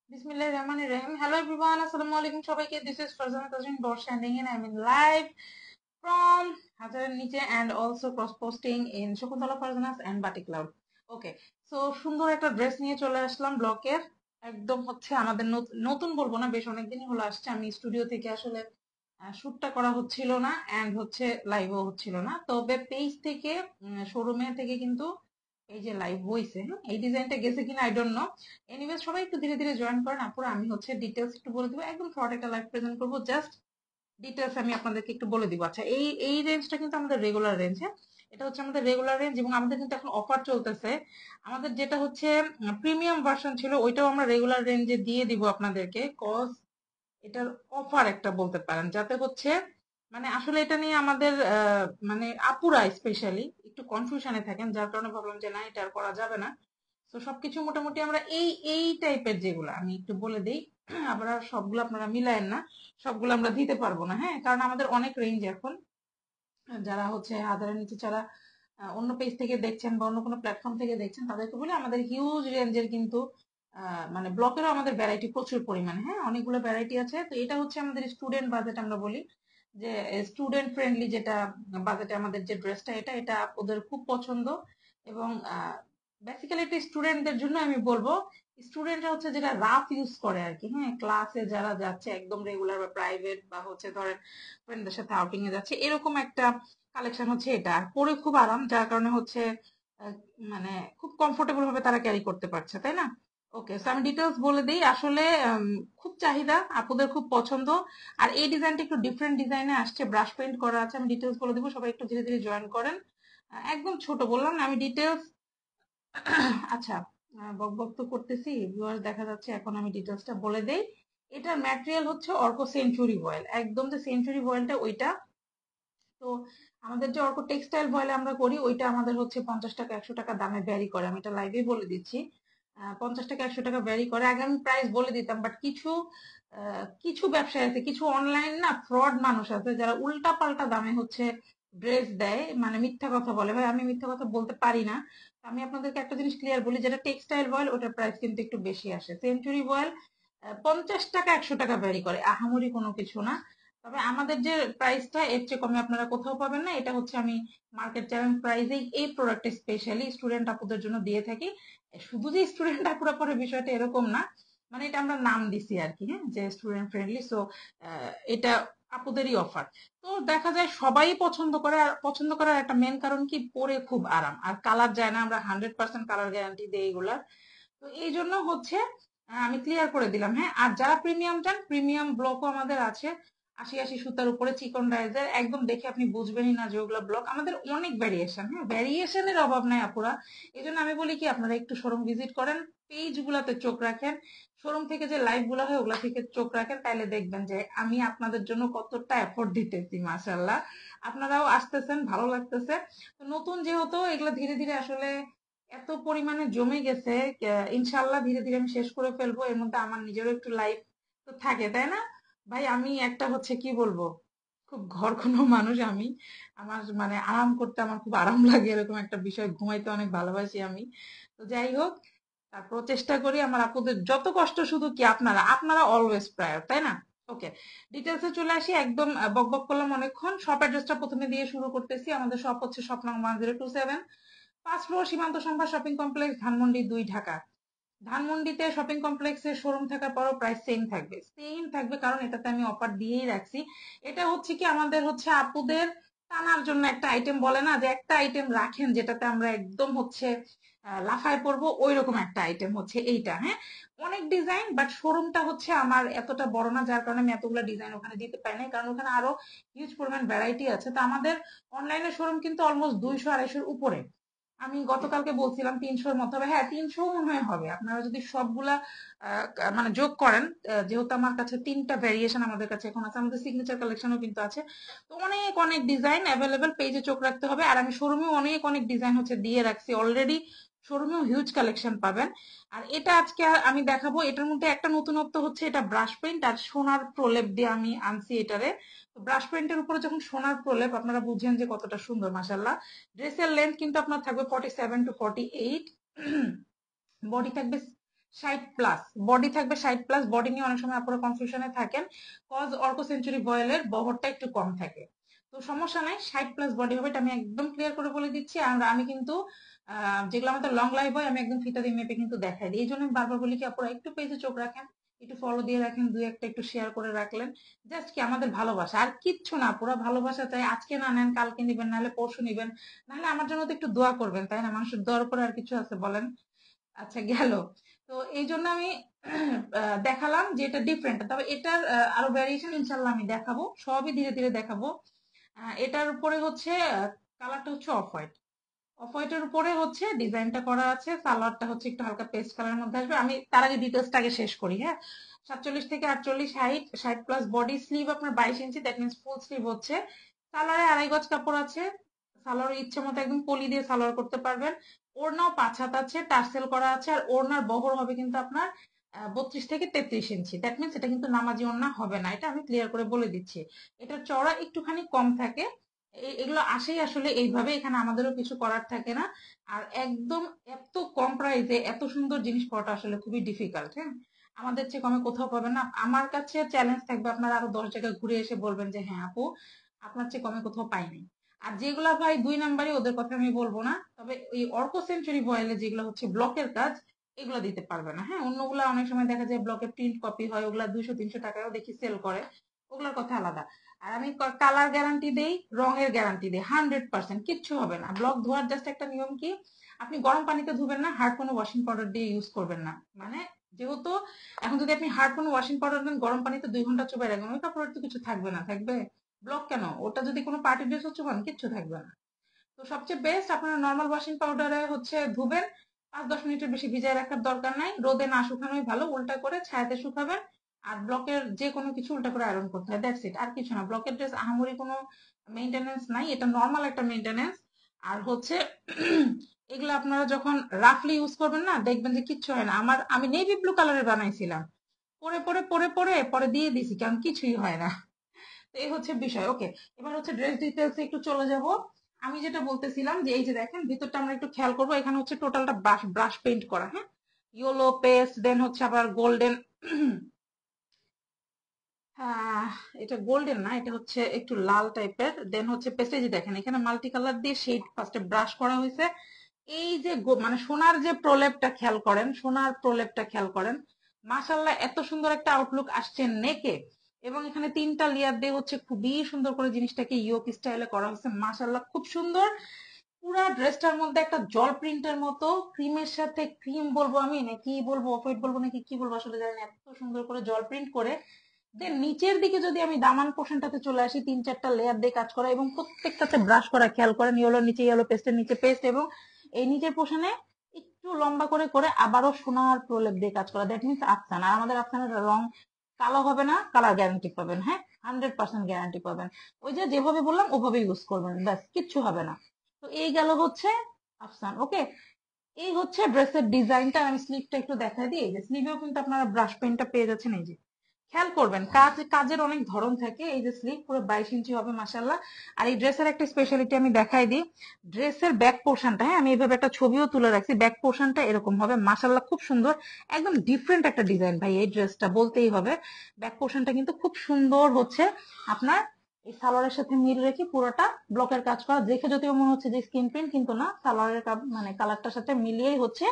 Bismillah Rahman Rahim. Hello everyone. Assalamu alaikum সবাইকে. This is Farzana Tazrin Bor standing in. I'm in live from Hazaran Niche and also cross posting in Shakuntala Farzanas and Batik Cloud. Okay. So সুন্দর একটা dress নিয়ে চলে আসলাম ব্লকের। একদম হচ্ছে আমাদের নতুন বলবো না, বেশ অনেকদিনই হলো আসছে। আমি স্টুডিও থেকে আসলে শুটটা করা হচ্ছিল না এন্ড হচ্ছে লাইভও হচ্ছিল না, তবে পেজ থেকে শোরুমে থেকে কিন্তু এই যে লাইভ হইছে। হ্যাঁ, এই ডিজাইনটা গেছে কিনা আই ডোন্ট নো। এনিওয়েজ সবাই একটু ধীরে ধীরে জয়েন করেন আপুরা। আমি হচ্ছে ডিটেলস একটু বলে দিব, একদম শর্ট একটা লাইভ প্রেজেন্ট করবো। জাস্ট ডিটেলস আমি আপনাদেরকে একটু বলে দিব। আচ্ছা, এই এই রেঞ্জটা কিন্তু আমাদের রেগুলার রেঞ্জ। হ্যাঁ, এটা হচ্ছে আমাদের রেগুলার রেঞ্জ এবং আমাদের কিন্তু এখন অফার চলতেছে। আমাদের যেটা হচ্ছে প্রিমিয়াম ভার্সন ছিল ওইটাও আমরা রেগুলার রেঞ্জে দিয়ে দিব আপনাদেরকে, কজ এটার অফার একটা বলতে পারেন, যাতে হচ্ছে মানে আসলে এটা নিয়ে আমাদের মানে আপুরা স্পেশালি একটু কনফিউশনে থাকেন, যার কারণে ভাবলাম যে না, এটা আর করা যাবে না। তো সবকিছু মোটামুটি আমরা এই এই টাইপের যেগুলো আমি একটু বলে দিই, আবার আর সবগুলো আপনারা মিলায়েন না, সবগুলো আমরা দিতে পারবো না। হ্যাঁ, কারণ আমাদের অনেক রেঞ্জ এখন। যারা হচ্ছে হাজারের নিচে, যারা অন্য পেজ থেকে দেখছেন বা অন্য কোনো প্ল্যাটফর্ম থেকে দেখছেন, তাদেরকে বলি আমাদের হিউজ রেঞ্জের কিন্তু মানে ব্লকেরও আমাদের ভ্যারাইটি প্রচুর পরিমাণে। হ্যাঁ, অনেকগুলো ভ্যারাইটি আছে। তো এটা হচ্ছে আমাদের স্টুডেন্ট বাজেট, আমরা বলি যে স্টুডেন্ট ফ্রেন্ডলি যেটা বাজেটে আমাদের যে ড্রেসটা, এটা এটা ওদের খুব পছন্দ। এবং বেসিক্যালি এটা স্টুডেন্টদের জন্য আমি বলবো। স্টুডেন্টরা হচ্ছে যেটা রাফ ইউজ করে আর কি। হ্যাঁ, ক্লাসে যারা যাচ্ছে একদম রেগুলার বা প্রাইভেট বা হচ্ছে ধরেন ফ্রেন্ডদের সাথে আউটিং এ যাচ্ছে, এরকম একটা কালেকশন হচ্ছে এটা। আর পরে খুব আরাম, যার কারণে হচ্ছে আহ, মানে খুব কমফোর্টেবল ভাবে তারা ক্যারি করতে পারছে, তাই না? ওকে, সো আমি ডিটেলস বলে দিই। আসলে খুব চাহিদা, আপুদের খুব পছন্দ। আর এই ডিজাইনটা একটু ডিফারেন্ট ডিজাইনে আসছে, ব্রাশ পেইন্ট করা আছে। আমি ডিটেলস বলে দিব, সবাই একটু ধীরে ধীরে জয়েন করেন। একদম ছোট বললাম না আমি ডিটেলস। আচ্ছা, বক বক তো করতেছি, ভিউয়ার্স দেখা যাচ্ছে। এখন আমি ডিটেলসটা বলে দেই। এটার ম্যাটেরিয়াল হচ্ছে অর্ক সেঞ্চুরি ভয়েল, একদম যে সেঞ্চুরি ভয়েলটা ওইটা। তো আমাদের যে অর্ক টেক্সটাইল ভয়েল আমরা করি, ওইটা আমাদের হচ্ছে 50 টাকা 100 টাকা দামে ভ্যারি করে। আমি এটা লাইভে বলে দিচ্ছি, 50 টাকা 100 টাকা ভ্যারি করে। আগে আমি প্রাইস বলে দিতাম, বাট কিছু কিছু ব্যবসায়ী আছে, কিছু অনলাইন না ফ্রড মানুষ আছে, যারা উল্টা পাল্টা দামে হচ্ছে ড্রেস দেয়, মানে মিথ্যা কথা বলে। ভাই, আমি মিথ্যা কথা বলতে পারি না। তো আমি আপনাদেরকে একটা জিনিস ক্লিয়ার বলি, যেটা টেক্সটাইল ভয়েল ওটার প্রাইস কিন্তু একটু বেশি আসে। সেঞ্চুরি ভয়েল 50 টাকা 100 টাকা ভ্যারি করে, আহামরি কোনো কিছু না। তবে আমাদের যে প্রাইসটা এর চেয়ে কমে আপনারা কোথাও পাবেন না। এটা হচ্ছে আমি মার্কেট চ্যালেঞ্জ প্রাইসেই এই প্রোডাক্ট স্পেশালি স্টুডেন্ট আপুদের জন্য দিয়ে থাকি। শুধু যে স্টুডেন্ট আপুরা পরে বিষয়টা এরকম না, মানে এটা আমরা নাম দিছি আর কি। হ্যাঁ, যে স্টুডেন্ট ফ্রেন্ডলি, সো এটা আপুদেরই অফার। তো দেখা যায় সবাই পছন্দ করে। আর পছন্দ করার একটা মেন কারণ কি, পরে খুব আরাম আর কালার যায় না। আমরা 100% কালার গ্যারান্টি দিই এগুলার। তো এই জন্য হচ্ছে আমি ক্লিয়ার করে দিলাম। হ্যাঁ, আর যারা প্রিমিয়াম চান, প্রিমিয়াম ব্লকও আমাদের আছে। 80 80 সুতার উপরে চিকন ডাইজের, একদম দেখে আপনি বুঝবেনই না যে ওগুলা ব্লক। আমাদের অনেক ভ্যারিয়েশন। হ্যাঁ, ভ্যারিয়েশনের অভাব নাই আপুরা। এই জন্য আমি বলি কি, আপনারা একটু শোরুম ভিজিট করেন, পেজ গুলাতে চোখ রাখেন, শোরুম থেকে যে লাইভ গুলা হয় ওগুলা থেকে চোখ রাখেন, তাইলে দেখবেন যে আমি আপনাদের জন্য কতটা এফোর্ট দিতেছি। মাশাল্লাহ, আপনারাও আসতেছেন, ভালো লাগতেছে। তো নতুন যেহেতু এগুলা ধীরে ধীরে আসলে এত পরিমাণে জমে গেছে, ইনশাল্লাহ ধীরে ধীরে আমি শেষ করে ফেলবো। এর মধ্যে আমার নিজেরও একটু লাইফ তো থাকে, তাই না? ভাই, আমি একটা হচ্ছে কি বলবো, খুব ঘর কোনো মানুষ আমি। আমার মানে আরাম করতে আমার খুব আরাম লাগে, এরকম একটা বিষয়। ঘুমাইতে অনেক ভালোবাসি আমি। তো যাই হোক, তারপর চেষ্টা করি আমার আপুদের যত কষ্ট, শুধু কি আপনারা আপনারা অলওয়েজ প্রায়ার, তাই না? ওকে, ডিটেলসে চলে আসি। একদম বক বক করলাম অনেকক্ষণ। শপ অ্যাড্রেসটা প্রথমে দিয়ে শুরু করতেছি। আমাদের শপ হচ্ছে শপ নং 1027, 5 ফ্লোর, সীমান্ত সম্ভার শপিং কমপ্লেক্স, ধানমন্ডি 2 ঢাকা। ধানমন্ডিতে শপিং কমপ্লেক্সের শোরুম থাকার পরও প্রাইস সেম থাকবে, সেম থাকবে, কারণ এটাতে আমি অফার দিয়েই রাখছি। এটা হচ্ছে কি, আমাদের হচ্ছে আপুদের টানার জন্য একটা আইটেম, বলে না যে একটা আইটেম রাখেন যেটাতে আমরা একদম হচ্ছে লাফায় পড়বো, ওই রকম একটা আইটেম হচ্ছে এইটা। হ্যাঁ, অনেক ডিজাইন, বাট শোরুমটা হচ্ছে আমার এতটা বড় না, যার কারণে আমি এতগুলো ডিজাইন ওখানে দিতে পারি না, কারণ ওখানে আরো হিউজ পরিমাণ ভ্যারাইটি আছে। তো আমাদের অনলাইনে শোরুম কিন্তু অলমোস্ট 200 250 উপরে। আমি গতকালকে বলছিলাম 300-র মতো হবে। হ্যাঁ, 300 মনে হয় হবে। আপনারা যদি সবগুলা মানে যোগ করেন, যেহেতু আমার কাছে 3টা ভ্যারিয়েশন আমাদের কাছে এখন আছে, আমাদের সিগনেচার কালেকশনও কিন্তু আছে। তো অনেক অনেক ডিজাইন অ্যাভেলেবেল, পেজে চোখ রাখতে হবে। আর আমি শোরুমেও অনেক অনেক ডিজাইন হচ্ছে দিয়ে রাখছি অলরেডি। শোরুমেও হিউজ কালেকশন পাবেন। আর এটা আজকে আমি দেখাবো। এটার মধ্যে একটা নতুনত্ব হচ্ছে, এটা ব্রাশ পেইন্ট আর সোনার প্রলেপ দিয়ে আমি আনছি এটারে। তো ব্রাশ পেইন্টের উপরে যখন সোনার প্রলেপ, আপনারা বুঝেন যে কতটা সুন্দর মাশাআল্লাহ। ড্রেসের লেন্থ কিন্তু আপনার থাকবে 47 to 48। বডি থাকবে 60+। বডি থাকবে 60+। বডি নিয়ে অনেক সময় আপনারা কনফিউশনে থাকেন, কজ অর্কো সেঞ্চুরি ভয়েলের বহরটা একটু কম থাকে। তো সমস্যা নাই, 60+ বডি হবে, এটা আমি একদম ক্লিয়ার করে বলে দিচ্ছি। আর আমি কিন্তু যেগুলো আমাদের লং লাইফ হয়, আমি একদম ফিতা দিয়ে মেপে কিন্তু দেখাই দিই। এই জন্য আমি বারবার বলি কি, আপনারা একটু পেজে চোখ রাখেন, একটু ফলো দিয়ে রাখেন, দুই একটা একটু শেয়ার করে রাখলেন। জাস্ট কি আমাদের ভালোবাসা, আর কিচ্ছু না। পুরো ভালোবাসা চাই। আজকে না নেন, কালকে নিবেন, নাহলে পরশু নিবেন, নাহলে আমার জন্য তো একটু দোয়া করবেন, তাই না? মানুষের দোয়ার উপরে আর কিছু আছে বলেন? আচ্ছা, গেল। তো এই জন্য আমি দেখালাম যে এটা ডিফারেন্ট। তবে এটার আরো ভ্যারিয়েশন ইনশাল্লাহ আমি দেখাবো, সবই ধীরে ধীরে দেখাবো। এটার উপরে হচ্ছে কালারটা হচ্ছে অফ হোয়াইট। অফ হোয়াইটের উপরে হচ্ছে ডিজাইনটা করা আছে। সালোয়ারটা হচ্ছে একটু হালকা পেস্ট কালারের মধ্যে আসবে। আমি তার আগে ডিটেলসটা আগে শেষ করি, হ্যাঁ। 47 থেকে 48 হাইট, 60+ বডি, স্লিভ আপনার 22 ইঞ্চি, দ্যাট মিনস ফুল স্লিভ হচ্ছে। সালোয়ারে 2.5 গজ কাপড় আছে। সালোয়ারের ইচ্ছে মতো একদম পলি দিয়ে সালোয়ার করতে পারবেন। ওড়নাও 5 হাত আছে, টার্সেল করা আছে। আর ওড়নার বহর হবে কিন্তু আপনার 32 থেকে 33 ইঞ্চি। দ্যাট মিনস এটা কিন্তু নামাজি ওড়না হবে না, এটা আমি ক্লিয়ার করে বলে দিচ্ছি। এটার চওড়া একটুখানি কম থাকে। এগুলো আসেই আসলে এইভাবে, এখানে আমাদেরও কিছু করার থাকে না। আর একদম এত কম প্রাইসে এত সুন্দর জিনিস পাওয়াটা আসলে খুবই ডিফিকাল্ট, হ্যাঁ। আমাদের চেয়ে কমে কোথাও পাবেন না। আমার কাছে চ্যালেঞ্জ থাকবে, আপনারা আরো 10 জায়গায় ঘুরে এসে বলবেন যে হ্যাঁ আপু, আপনার চেয়ে কমে কোথাও পাইনি। আর যেগুলা ভাই 2 নাম্বারই, ওদের কথা আমি বলবো না। তবে এই অর্কো সেঞ্চুরি ভয়েলে যেগুলো হচ্ছে ব্লকের কাজ, এগুলো দিতে পারবে না, হ্যাঁ। অন্যগুলা অনেক সময় দেখা যায় ব্লকে প্রিন্ট কপি হয়, ওগুলা 200-300 টাকায়ও দেখি সেল করে, ওগুলোর কথা আলাদা। আর আমি কালার গ্যারান্টি দেই, রঙের গ্যারান্টি দেই, 100%। কিচ্ছু হবে না। ব্লক ধোয়ার জাস্ট একটা নিয়ম কি, আপনি গরম পানিতে ধুবেন না, হার্ড কোনো ওয়াশিং পাউডার দিয়ে ইউজ করবেন না। মানে যেহেতু এখন যদি আপনি হার্ড কোনো ওয়াশিং পাউডার দেন, গরম পানিতে 2 ঘন্টা চুবাই রাখবেন, ওই কাপড়ের তো কিছু থাকবে না, থাকবে? ব্লক কেন? ওটা যদি কোনো পার্টি ড্রেসও চুবান, কিচ্ছু থাকবে না। তো সবচেয়ে বেস্ট আপনারা নর্মাল ওয়াশিং পাউডারে হচ্ছে ধুবেন। 5-10 মিনিটের বেশি ভিজায় রাখার দরকার নাই। রোদে না শুকানোই ভালো, উল্টা করে ছায়াতে শুকাবেন। আর ব্লকের যে কোনো কিছু উল্টা করে আয়রন করতে হয়, দ্যাটস ইট, আর কিছু না। ব্লকের ড্রেস আহামরি কোনো মেইনটেনেন্স নাই, এটা নর্মাল একটা মেইনটেনেন্স। আর হচ্ছে এগুলো আপনারা যখন রাফলি ইউজ করবেন না, দেখবেন যে কিচ্ছু হয় না। আমি নেভি ব্লু কালারের বানাইছিলাম, পরে পরে পরে পরে পরে দিয়ে দিছি, কারণ কিছুই হয় না। তো এই হচ্ছে বিষয়। ওকে, এবার হচ্ছে ড্রেস ডিটেলস একটু চলে যাব। আমি যেটা বলতেছিলাম যে এই যে দেখেন, ভিতরটা আমরা একটু খেয়াল করবো। এখানে হচ্ছে টোটালটা ব্রাশ ব্রাশ পেইন্ট করা, হ্যাঁ। ইয়েলো পেস্ট, দেন হচ্ছে আবার গোল্ডেন। আহ এটা গোল্ডেন না, এটা হচ্ছে একটু লাল টাইপের। দেন হচ্ছে পেস্টে যে দেখেন, এখানে মাল্টি কালার দিয়ে শেড ফার্স্টে ব্রাশ করা হয়েছে। এই যে মানে সোনার যে প্রলেপটা খেয়াল করেন, সোনার প্রলেপটা খেয়াল করেন। মাশাল্লাহ, এত সুন্দর একটা আউটলুক আসছে নেকে। এবং এখানে 3টা লেয়ার দিয়ে হচ্ছে খুবই সুন্দর করে জিনিসটাকে ইয়োক স্টাইলে করা হয়েছে। মাশাল্লাহ, খুব সুন্দর। পুরা ড্রেসটার মধ্যে একটা জল প্রিন্টের মতো, ক্রিমের সাথে ক্রিম বলবো আমি, নাকি বলবো অফ হোয়াইট বলবো, নাকি কি বলবো আসলে জানি না। এত সুন্দর করে জল প্রিন্ট করে। দেন নিচের দিকে যদি আমি দামান পোর্শনটাতে চলে আসি, 3-4টা লেয়ার দিয়ে কাজ করা এবং প্রত্যেকটাতে ব্রাশ করা। খেয়াল করেন, ইয়েলো নিচে ইয়েলো, পেস্টের নিচে পেস্ট, এবং এই নিচের পোর্শনে একটু লম্বা করে করে আবারও সোনার প্রলেপ দিয়ে কাজ করা। That means আফসান। আর আমাদের আফসানের রং কালো হবে না, কালার গ্যারান্টি পাবেন, হ্যাঁ। 100% গ্যারান্টি পাবেন। ওই যে যেভাবে বললাম ওভাবে ইউজ করবেন, ব্যাস, কিচ্ছু হবে না। তো এই গেল হচ্ছে আফসান। ওকে, এই হচ্ছে ড্রেসের ডিজাইনটা। আমি স্লিভটা একটু দেখাই দিই। এই যে স্লিভেও কিন্তু আপনারা ব্রাশ পেনটা পেয়ে যাচ্ছেন। এই যে খেয়াল করবেন, কাজের অনেক ধরন থাকে। এই যে স্লিভ পুরো 22 ইঞ্চি হবে মাসাল্লাহ। আর এই ড্রেসের একটা স্পেশালিটি আমি দেখাই দিই। ড্রেসের ব্যাক পোর্শনটা, হ্যাঁ, আমি এইভাবে একটা ছবিও তুলে রাখছি। ব্যাক পোর্শনটা এরকম হবে মাসাল্লাহ, খুব সুন্দর। একদম ডিফারেন্ট একটা ডিজাইন ভাই এই ড্রেসটা, বলতেই হবে। ব্যাক পোর্শনটা কিন্তু খুব সুন্দর হচ্ছে আপনার এই সালোয়ারের সাথে মিল রেখে পুরোটা ব্লকের কাজ করা। দেখে যদিও মনে হচ্ছে যে স্কিন প্রিন্ট, কিন্তু না, সালোয়ারের মানে কালারটার সাথে মিলিয়েই হচ্ছে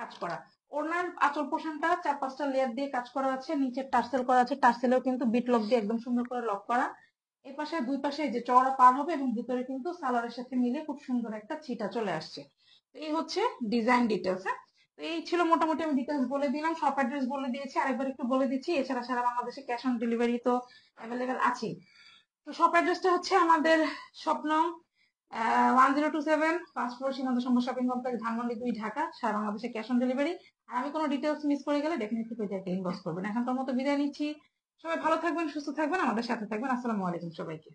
কাজ করা। ওড়নার আঁচল পোর্শনটা 4-5টা লেয়ার দিয়ে কাজ করা আছে। নিচে টার্সেল করা আছে, টার্সেলেও কিন্তু বিট লক দিয়ে একদম সুন্দর করে লক করা। এই পাশে দুই পাশে এই যে চওড়া পার হবে, এবং ভিতরে কিন্তু সালোয়ারের সাথে মিলে খুব সুন্দর একটা ছিটা চলে আসছে। তো এই হচ্ছে ডিজাইন ডিটেলস, হ্যাঁ। তো এই ছিল মোটামুটি, আমি ডিটেলস বলে দিলাম, শপ অ্যাড্রেস বলে দিয়েছি, আরেকবার একটু বলে দিচ্ছি। এছাড়া সারা বাংলাদেশে ক্যাশ অন ডেলিভারি তো অ্যাভেলেবেল আছে। তো শপ অ্যাড্রেসটা হচ্ছে আমাদের স্বপ্ন 1027 ফাস্ট ফ্লোর সীমান্ত সম্ভব শপিং কমপ্লেক্স ধানমন্ডি 2 ঢাকা, সারা বাংলাদেশে ক্যাশ অন ডেলিভারি। আর আমি কোনো ডিটেলস মিস করে গেলে ডেফিনেটলি পেজে ইনবক্স করবেন। এখনকার মতো বিদায় নিচ্ছি। সবাই ভালো থাকবেন, সুস্থ থাকবেন, আমাদের সাথে থাকবেন। আসসালামু আলাইকুম সবাইকে।